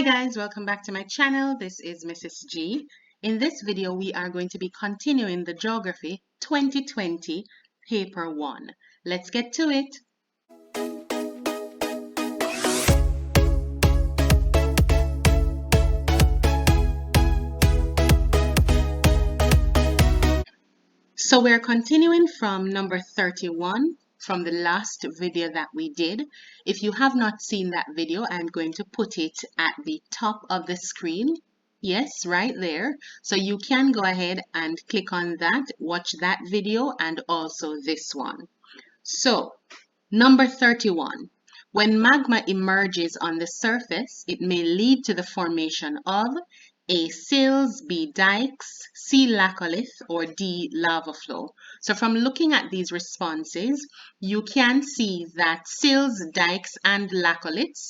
Hi guys, welcome back to my channel. This is Mrs. G. In this video, we are going to be continuing the Geography 2020 Paper 1. Let's get to it. So we're continuing from number 31 from the last video that we did. If you have not seen that video, I'm going to put it at the top of the screen. Yes, right there. So you can go ahead and click on that, watch that video and also this one. So number 31. When magma emerges on the surface, it may lead to the formation of A. Sills, B. Dikes, C. Laccolith, or D. Lava flow. So from looking at these responses, you can see that sills, dikes, and laccoliths,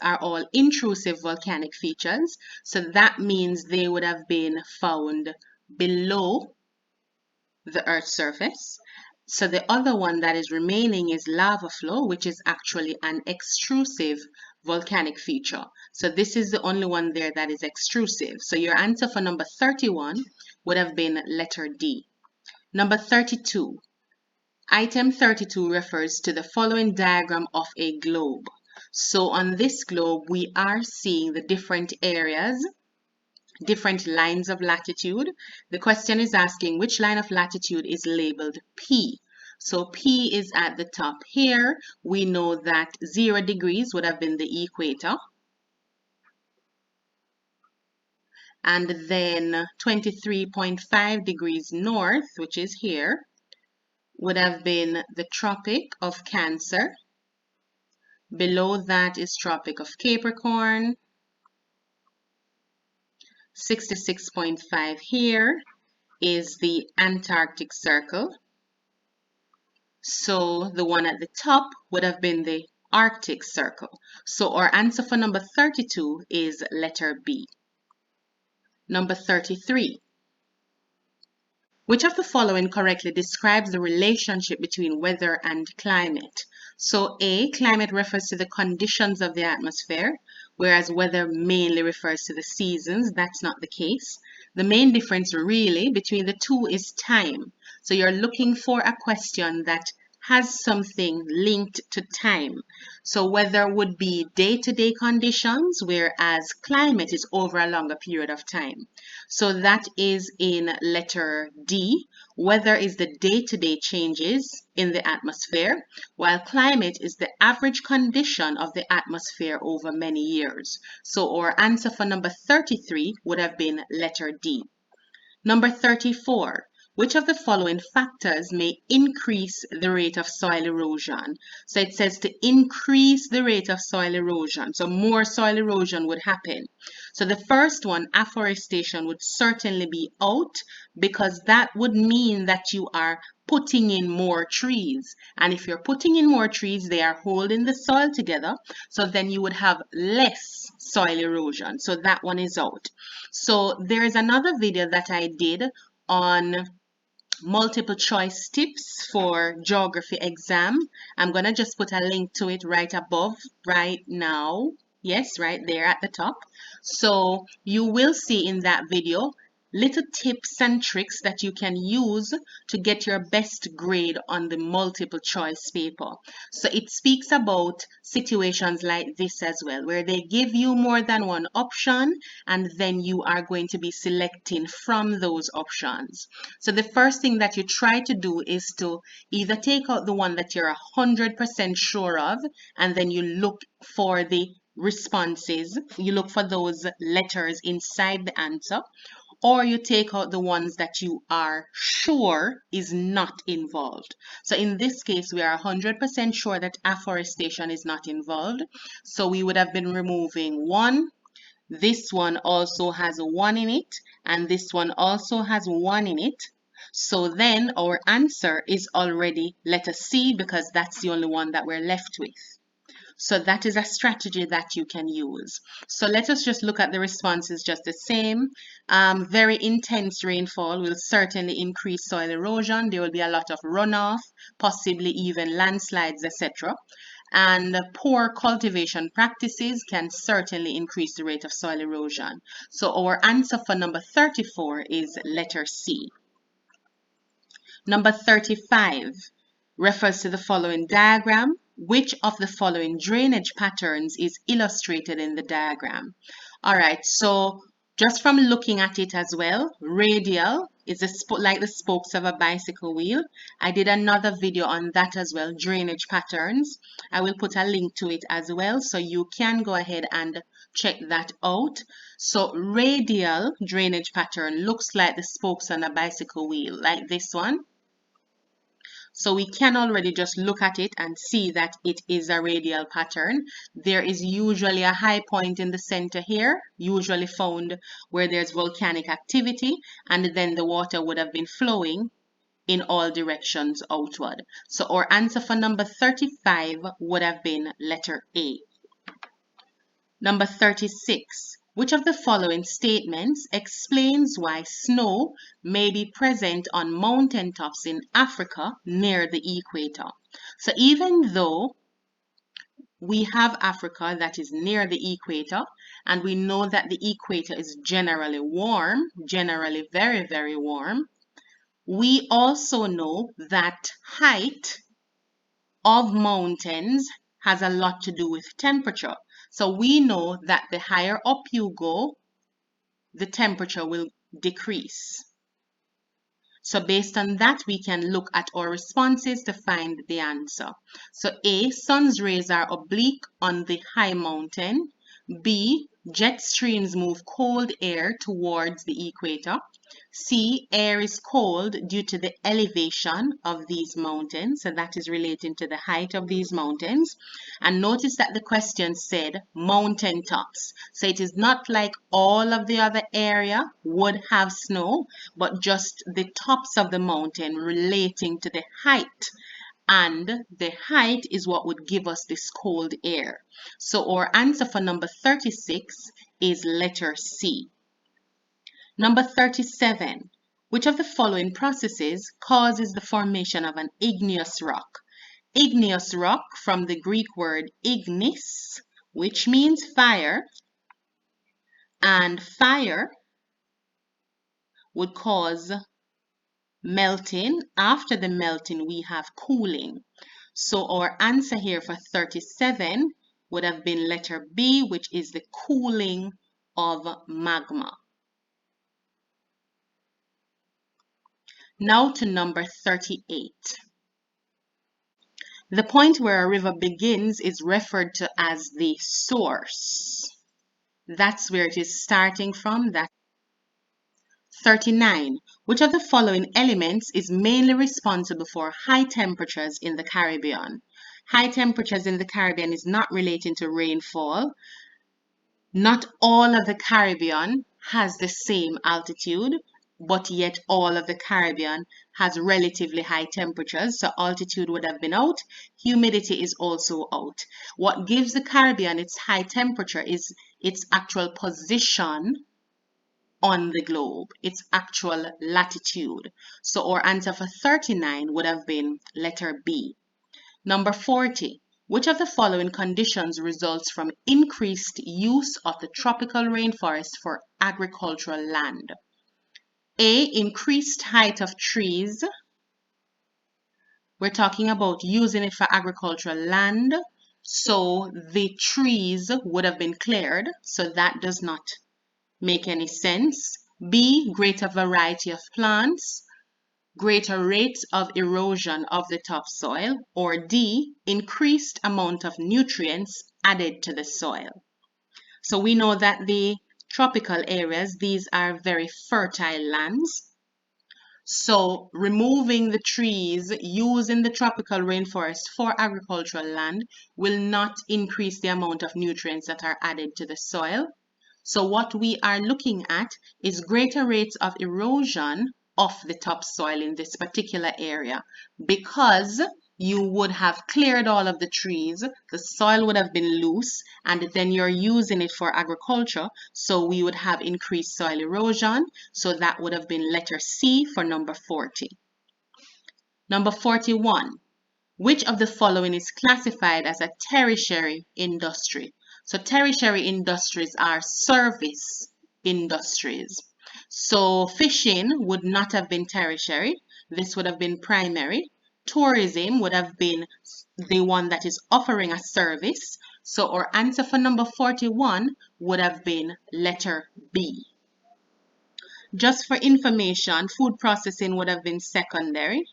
are all intrusive volcanic features. So that means they would have been found below the Earth's surface. So the other one that is remaining is lava flow, which is actually an extrusive volcanic feature. So this is the only one there that is extrusive. So your answer for number 31 would have been letter D. Number 32. Item 32 refers to the following diagram of a globe. So on this globe, we are seeing the different areas, different lines of latitude. The question is asking which line of latitude is labeled P. So P is at the top here. We know that 0 degrees would have been the equator. And then 23.5 degrees north, which is here, would have been the Tropic of Cancer. Below that is Tropic of Capricorn. 66.5 here is the Antarctic Circle. So the one at the top would have been the Arctic Circle. So our answer for number 32 is letter B. Number 33. Which of the following correctly describes the relationship between weather and climate? So A, climate refers to the conditions of the atmosphere, whereas weather mainly refers to the seasons. That's not the case. The main difference really between the two is time. So you're looking for a question that has something linked to time. So weather would be day-to-day conditions, whereas climate is over a longer period of time. So that is in letter D. Weather is the day-to-day changes in the atmosphere, while climate is the average condition of the atmosphere over many years. So our answer for number 33 would have been letter D. Number 34. Which of the following factors may increase the rate of soil erosion? So it says to increase the rate of soil erosion. So more soil erosion would happen. So the first one, afforestation, would certainly be out, because that would mean that you are putting in more trees. And if you're putting in more trees, they are holding the soil together. So then you would have less soil erosion. So that one is out. So there is another video that I did on multiple choice tips for geography exam. I'm gonna just put a link to it right above right now. Yes, right there at the top. So you will see in that video little tips and tricks that you can use to get your best grade on the multiple choice paper. So it speaks about situations like this as well, where they give you more than one option and then you are going to be selecting from those options. So the first thing that you try to do is to either take out the one that you're 100% sure of, and then you look for the responses, you look for those letters inside the answer, or you take out the ones that you are sure is not involved. So in this case, we are 100% sure that afforestation is not involved. So we would have been removing 1. This one also has a 1 in it, and this one also has 1 in it. So then our answer is already letter C, because that's the only one that we're left with. So that is a strategy that you can use. So let us just look at the responses just the same. Very intense rainfall will certainly increase soil erosion. There will be a lot of runoff, possibly even landslides, etc. And poor cultivation practices can certainly increase the rate of soil erosion. So our answer for number 34 is letter C. Number 35 refers to the following diagram. Which of the following drainage patterns is illustrated in the diagram? All right, so just from looking at it as well, radial is like the spokes of a bicycle wheel. I did another video on that as well, drainage patterns. I will put a link to it as well, so you can go ahead and check that out. So radial drainage pattern looks like the spokes on a bicycle wheel, like this one. So we can already just look at it and see that it is a radial pattern. There is usually a high point in the center here, usually found where there's volcanic activity, and then the water would have been flowing in all directions outward. So our answer for number 35 would have been letter A. Number 36. Which of the following statements explains why snow may be present on mountaintops in Africa near the equator? So even though we have Africa that is near the equator, and we know that the equator is generally warm, generally very, very warm, we also know that height of mountains has a lot to do with temperature. So we know that the higher up you go, the temperature will decrease. So based on that, we can look at our responses to find the answer. So A, sun's rays are oblique on the high mountain. B, jet streams move cold air towards the equator. C, air is cold due to the elevation of these mountains. So that is relating to the height of these mountains. And notice that the question said mountain tops. So it is not like all of the other area would have snow, but just the tops of the mountain relating to the height. And the height is what would give us this cold air. So our answer for number 36 is letter C. Number 37. Which of the following processes causes the formation of an igneous rock? Igneous rock, from the Greek word ignis, which means fire, and fire would cause melting. After the melting, we have cooling. So our answer here for 37 would have been letter B, which is the cooling of magma. Now to number 38. The point where a river begins is referred to as the source. That's where it is starting from. That's 39. Which of the following elements is mainly responsible for high temperatures in the Caribbean? High temperatures in the Caribbean is not relating to rainfall. Not all of the Caribbean has the same altitude, but yet all of the Caribbean has relatively high temperatures. So altitude would have been out. Humidity is also out. What gives the Caribbean its high temperature is its actual position on the globe, its actual latitude. So our answer for 39 would have been letter B. Number 40. Which of the following conditions results from increased use of the tropical rainforest for agricultural land? A, increased height of trees. We're talking about using it for agricultural land. So the trees would have been cleared. So that does not make any sense. B, greater variety of plants. Greater rates of erosion of the topsoil, or D, increased amount of nutrients added to the soil. So we know that the tropical areas, these are very fertile lands. So removing the trees, using the tropical rainforest for agricultural land will not increase the amount of nutrients that are added to the soil. So what we are looking at is greater rates of erosion of the topsoil in this particular area, because you would have cleared all of the trees, the soil would have been loose, and then you're using it for agriculture, so we would have increased soil erosion. So that would have been letter C for number 40. Number 41. Which of the following is classified as a tertiary industry? So tertiary industries are service industries. So fishing would not have been tertiary. This would have been primary. Tourism would have been the one that is offering a service. So our answer for number 41 would have been letter B. Just for information, food processing would have been secondary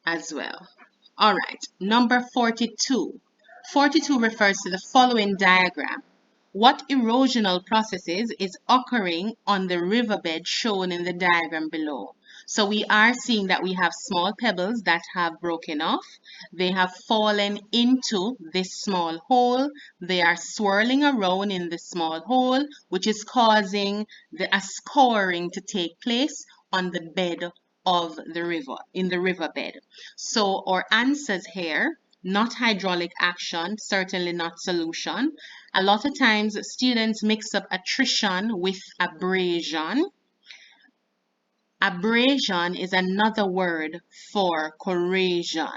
as well. All right, number 42. 42 refers to the following diagram. What erosional processes is occurring on the riverbed shown in the diagram below? So we are seeing that we have small pebbles that have broken off. They have fallen into this small hole. They are swirling around in the small hole, which is causing a scouring to take place on the bed of the river, in the riverbed. So our answers here, not hydraulic action, certainly not solution. A lot of times students mix up attrition with abrasion. Abrasion is another word for corrosion.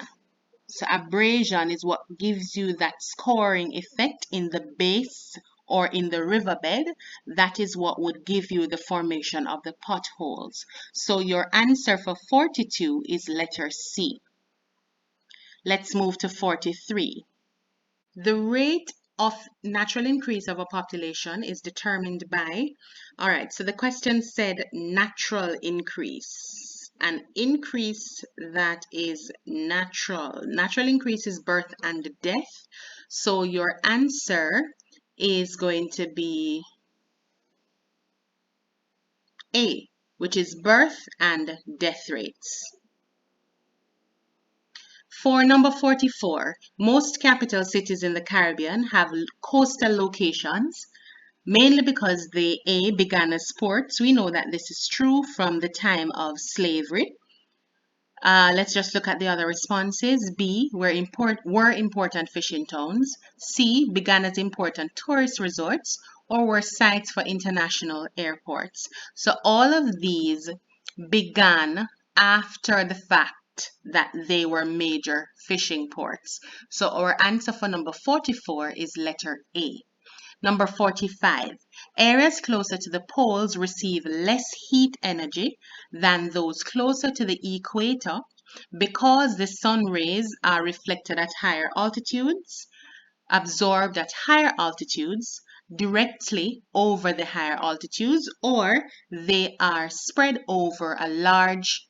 So abrasion is what gives you that scoring effect in the base or in the riverbed. That is what would give you the formation of the potholes. So your answer for 42 is letter C. Let's move to 43. The rate of natural increase of a population is determined by, all right, so the question said natural increase. An increase that is natural. Natural increase is birth and death. So your answer is going to be A, which is birth and death rates. For number 44, most capital cities in the Caribbean have coastal locations, mainly because they A, began as ports. We know that this is true from the time of slavery. Let's just look at the other responses. B, were important fishing towns. C, began as important tourist resorts or were sites for international airports. So all of these began after the fact that they were major fishing ports. So our answer for number 44 is letter A. Number 45. Areas closer to the poles receive less heat energy than those closer to the equator because the sun rays are reflected at higher altitudes, absorbed at higher altitudes, directly over the higher altitudes, or they are spread over a large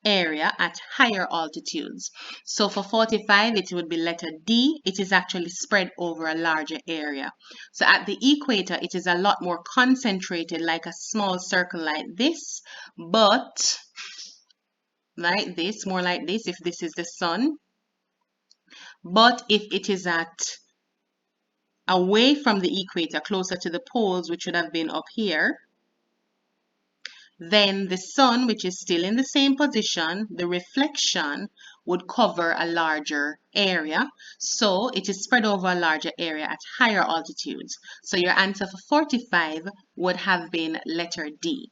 area at higher altitudes. So for 45, it would be letter D. It is actually spread over a larger area. So at the equator, it is a lot more concentrated, like a small circle like this, but like this, more like this, if this is the sun. But if it is away from the equator, closer to the poles, which would have been up here, then the sun, which is still in the same position, the reflection would cover a larger area. So it is spread over a larger area at higher altitudes. So your answer for 45 would have been letter D.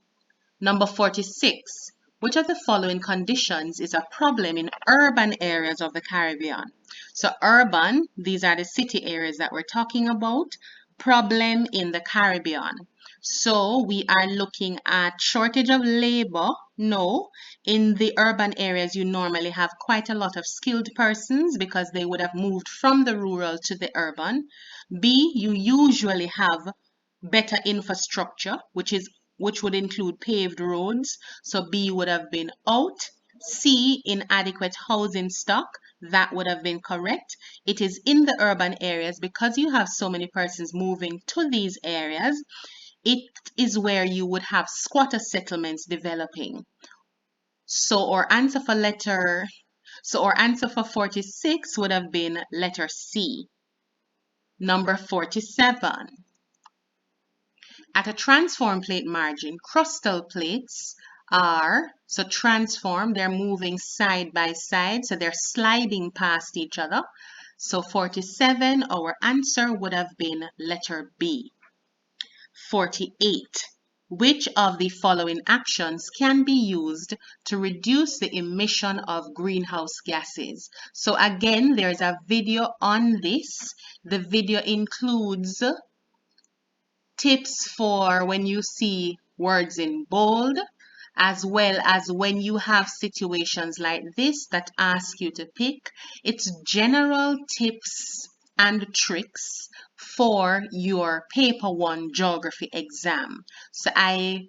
Number 46. Which of the following conditions is a problem in urban areas of the Caribbean? So urban, these are the city areas that we're talking about. Problem in the Caribbean. So we are looking at shortage of labor. No, in the urban areas, you normally have quite a lot of skilled persons because they would have moved from the rural to the urban. B, you usually have better infrastructure, which would include paved roads. So B would have been out. C, inadequate housing stock. That would have been correct. It is in the urban areas because you have so many persons moving to these areas. It is where you would have squatter settlements developing. So our answer for 46 would have been letter C. Number 47. At a transform plate margin, crustal plates are transform, they're moving side by side, so they're sliding past each other. So 47, our answer would have been letter B. 48. Which of the following actions can be used to reduce the emission of greenhouse gases? So again, there's a video on this. The video includes tips for when you see words in bold, as well as when you have situations like this that ask you to pick. It's general tips and tricks for your paper 1 geography exam. So I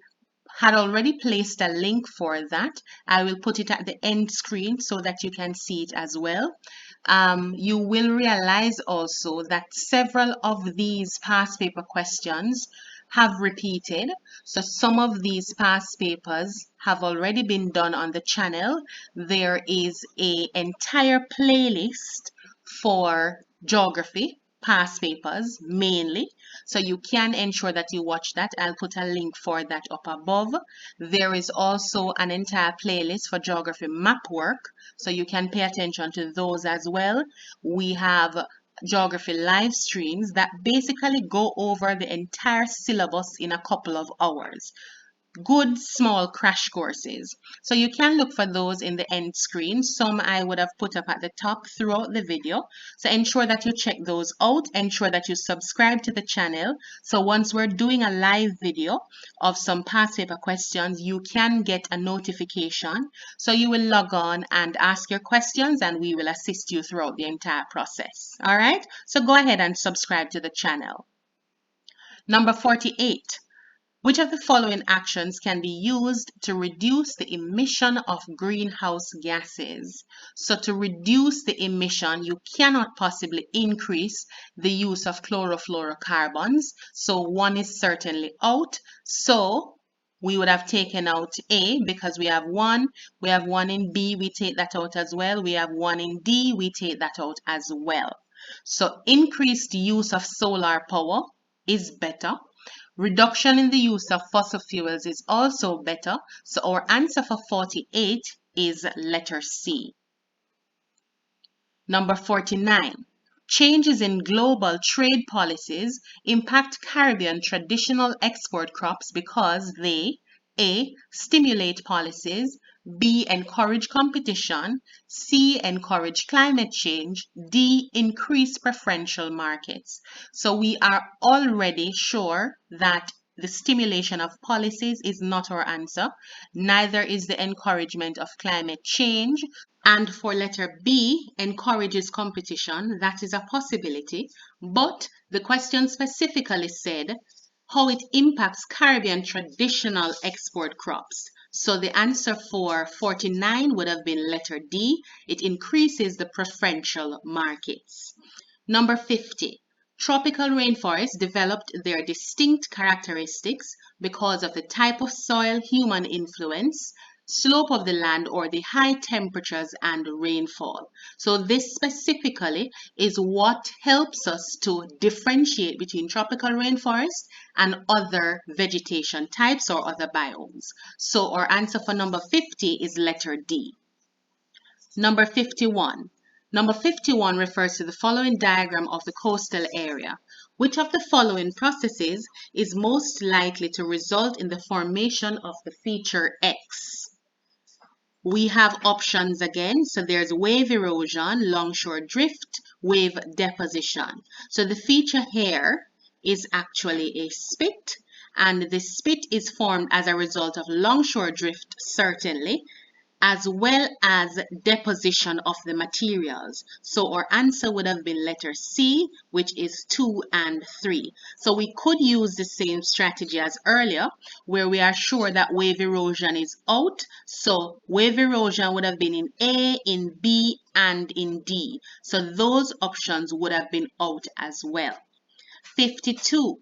had already placed a link for that. I will put it at the end screen so that you can see it as well. You will realize also that several of these past paper questions have repeated. So some of these past papers have already been done on the channel. There is an entire playlist for geography past papers mainly, so you can ensure that you watch that. I'll put a link for that up above. There is also an entire playlist for geography map work, so you can pay attention to those as well. We have geography live streams that basically go over the entire syllabus in a couple of hours. Good small crash courses. So you can look for those in the end screen. Some I would have put up at the top throughout the video. So ensure that you check those out. Ensure that you subscribe to the channel. So once we're doing a live video of some past paper questions, you can get a notification. So you will log on and ask your questions and we will assist you throughout the entire process. All right. So go ahead and subscribe to the channel. Number 48. Which of the following actions can be used to reduce the emission of greenhouse gases? So to reduce the emission, you cannot possibly increase the use of chlorofluorocarbons. So one is certainly out. So we would have taken out A because we have one. We have one in B, we take that out as well. We have one in D, we take that out as well. So increased use of solar power is better. Reduction in the use of fossil fuels is also better, so our answer for 48 is letter C. Number 49. Changes in global trade policies impact Caribbean traditional export crops because they A. Stimulate policies, B. Encourage competition, C. Encourage climate change, D. Increase preferential markets. So we are already sure that the stimulation of policies is not our answer, neither is the encouragement of climate change. And for letter B, encourages competition, that is a possibility, but the question specifically said how it impacts Caribbean traditional export crops. So the answer for 49 would have been letter D. It increases the preferential markets. Number 50. Tropical rainforests developed their distinct characteristics because of the type of soil, human influence, slope of the land, or the high temperatures and rainfall. So this specifically is what helps us to differentiate between tropical rainforest and other vegetation types or other biomes. So our answer for number 50 is letter D. Number 51. Number 51 refers to the following diagram of the coastal area. Which of the following processes is most likely to result in the formation of the feature X? We have options again. So there's wave erosion, longshore drift, wave deposition. So the feature here is actually a spit, and the spit is formed as a result of longshore drift, certainly, as well as deposition of the materials. So our answer would have been letter C, which is 2 and 3. So we could use the same strategy as earlier, where we are sure that wave erosion is out. So wave erosion would have been in A, in B, and in D. So those options would have been out as well. 52.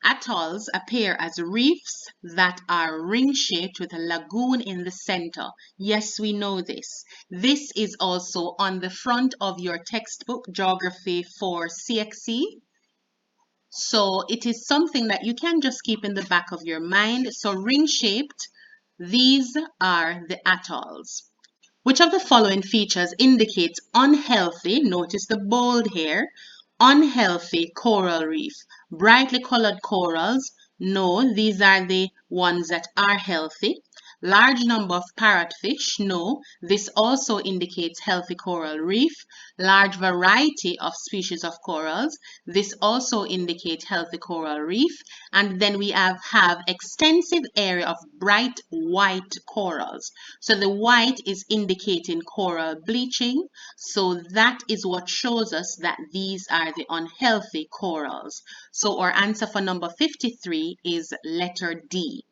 Atolls appear as reefs that are ring-shaped with a lagoon in the center. Yes, we know this. This is also on the front of your textbook, Geography for CSEC. So it is something that you can just keep in the back of your mind. So ring-shaped, these are the atolls. Which of the following features indicates unhealthy, notice the bold here, unhealthy coral reef? Brightly colored corals, No, these are the ones that are healthy. Large number of parrotfish. No, this also indicates healthy coral reef. Large variety of species of corals. This also indicates healthy coral reef. And then we have extensive area of bright white corals. So the white is indicating coral bleaching. So that is what shows us that these are the unhealthy corals. So our answer for number 53 is letter D.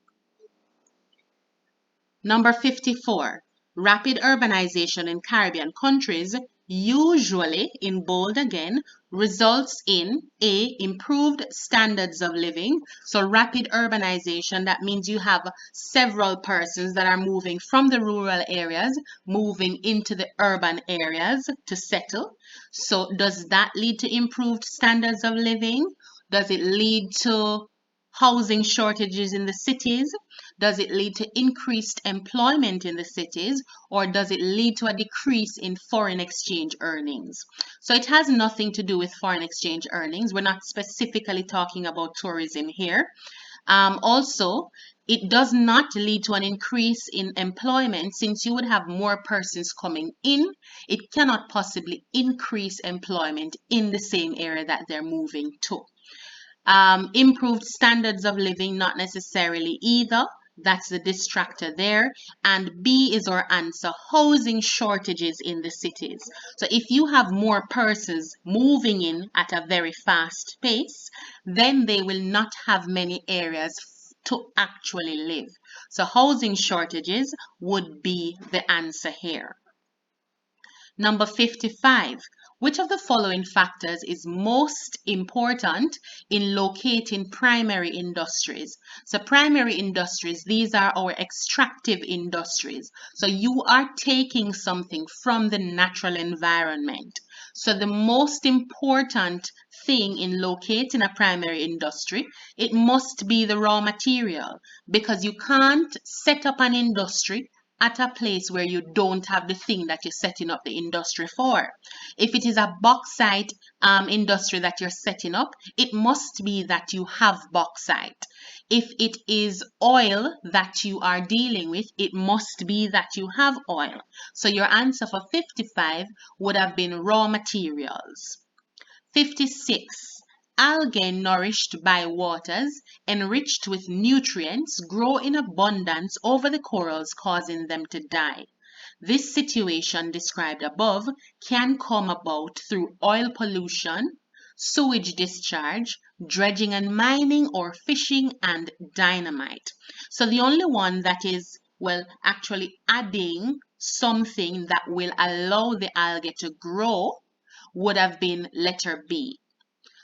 Number 54, rapid urbanization in Caribbean countries usually, in bold again, results in A, improved standards of living. So rapid urbanization, that means you have several persons that are moving from the rural areas, moving into the urban areas to settle. So does that lead to improved standards of living? Does it lead to housing shortages in the cities? Does it lead to increased employment in the cities, or does it lead to a decrease in foreign exchange earnings? So it has nothing to do with foreign exchange earnings. We're not specifically talking about tourism here. Also, it does not lead to an increase in employment since you would have more persons coming in. It cannot possibly increase employment in the same area that they're moving to. Improved standards of living, not necessarily either. That's the distractor there. And B is our answer, housing shortages in the cities. So if you have more persons moving in at a very fast pace, then they will not have many areas to actually live. So housing shortages would be the answer here. Number 55. Which of the following factors is most important in locating primary industries? So primary industries, these are our extractive industries. So you are taking something from the natural environment. So the most important thing in locating a primary industry, it must be the raw material, because you can't set up an industry at a place where you don't have the thing that you're setting up the industry for. If it is a bauxite industry that you're setting up, it must be that you have bauxite. If it is oil that you are dealing with, it must be that you have oil. So your answer for 55 would have been raw materials. 56. Algae nourished by waters, enriched with nutrients, grow in abundance over the corals, causing them to die. This situation described above can come about through oil pollution, sewage discharge, dredging and mining, or fishing and dynamite. So the only one that is, well, actually adding something that will allow the algae to grow would have been letter B.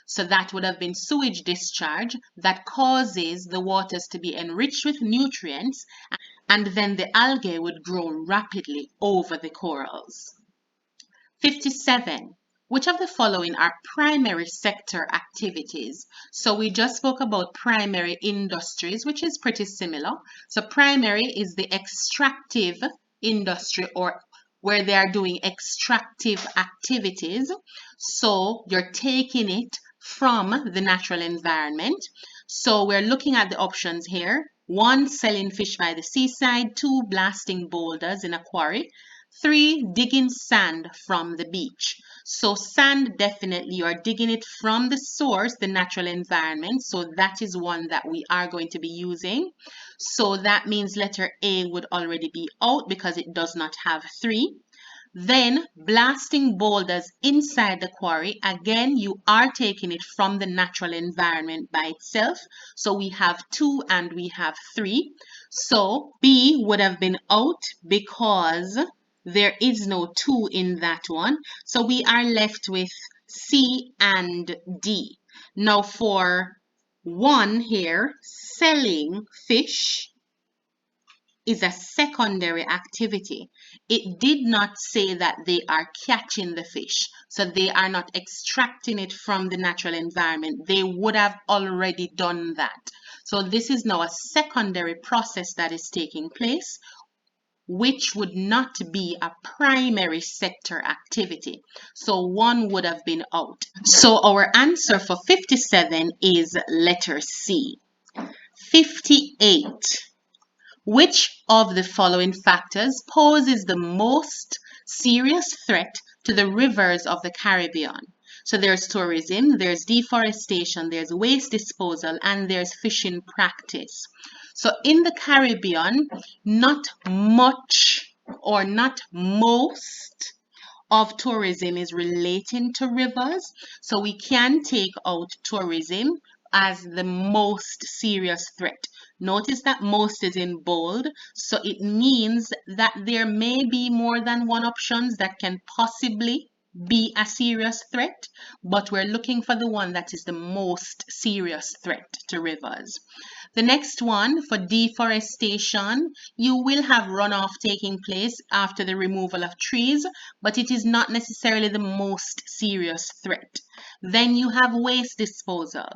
So that would have been sewage discharge that causes the waters to be enriched with nutrients, and then the algae would grow rapidly over the corals. 57. Which of the following are primary sector activities? So we just spoke about primary industries, which is pretty similar. So primary is the extractive industry, or where they are doing extractive activities. So you're taking it from the natural environment. So we're looking at the options here. 1, selling fish by the seaside. 2, blasting boulders in a quarry. 3, digging sand from the beach. So sand, definitely you are digging it from the source, the natural environment. So that is one that we are going to be using. So that means letter A would already be out because it does not have 3. Then blasting boulders inside the quarry. Again, you are taking it from the natural environment by itself. So we have 2 and we have 3. So B would have been out because there is no 2 in that one. So we are left with C and D. Now for 1 here, selling fish is a secondary activity. It did not say that they are catching the fish, so they are not extracting it from the natural environment. They would have already done that. So this is now a secondary process that is taking place, which would not be a primary sector activity. So 1 would have been out. So our answer for 57 is letter C. 58. Which of the following factors poses the most serious threat to the rivers of the Caribbean? So there's tourism, there's deforestation, there's waste disposal, and there's fishing practice. So in the Caribbean, not much or not most of tourism is relating to rivers. So we can take out tourism as the most serious threat. Notice that most is in bold, so it means that there may be more than one options that can possibly be a serious threat, but we're looking for the one that is the most serious threat to rivers. The next one, for deforestation, you will have runoff taking place after the removal of trees, but it is not necessarily the most serious threat. Then you have waste disposal.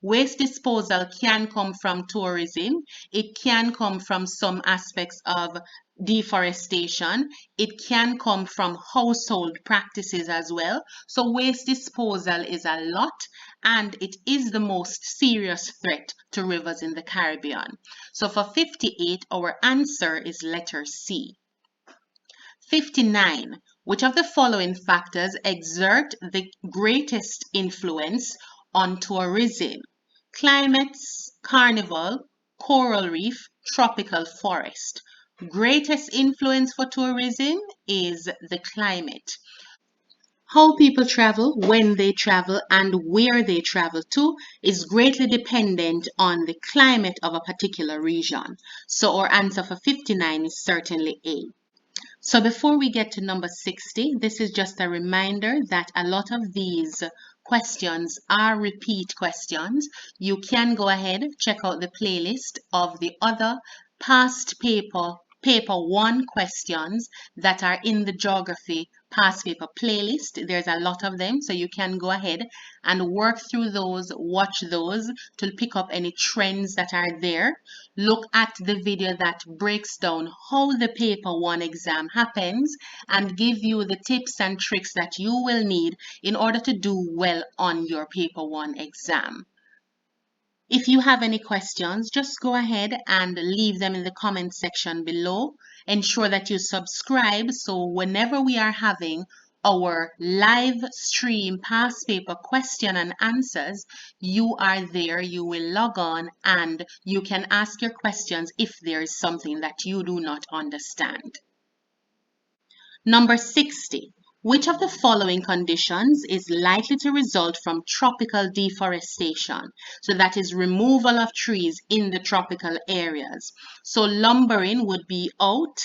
Waste disposal can come from tourism. It can come from some aspects of deforestation. It can come from household practices as well. So waste disposal is a lot, and it is the most serious threat to rivers in the Caribbean. So for 58, our answer is letter C. 59. Which of the following factors exert the greatest influence on tourism? Climates, carnival, coral reef, tropical forest. Greatest influence for tourism is the climate. How people travel, when they travel, and where they travel to is greatly dependent on the climate of a particular region. So our answer for 59 is certainly A. So before we get to number 60, this is just a reminder that a lot of these questions are repeat questions. You can go ahead, check out the playlist of the other past paper 1 questions that are in the geography past paper playlist. There's a lot of them, so you can go ahead and work through those, watch those to pick up any trends that are there. Look at the video that breaks down how the paper 1 exam happens and give you the tips and tricks that you will need in order to do well on your paper 1 exam. If you have any questions, just go ahead and leave them in the comment section below. Ensure that you subscribe so whenever we are having our live stream past paper question and answers, you are there, you will log on and you can ask your questions if there is something that you do not understand. Number 60. Which of the following conditions is likely to result from tropical deforestation? So that is removal of trees in the tropical areas. So lumbering would be out.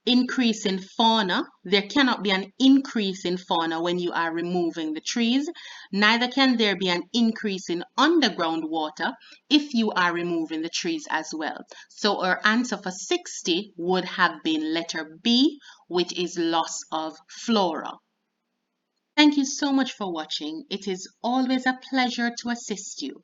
Increase in fauna. There cannot be an increase in fauna when you are removing the trees. Neither can there be an increase in underground water if you are removing the trees as well. So our answer for 60 would have been letter B, which is loss of flora. Thank you so much for watching. It is always a pleasure to assist you.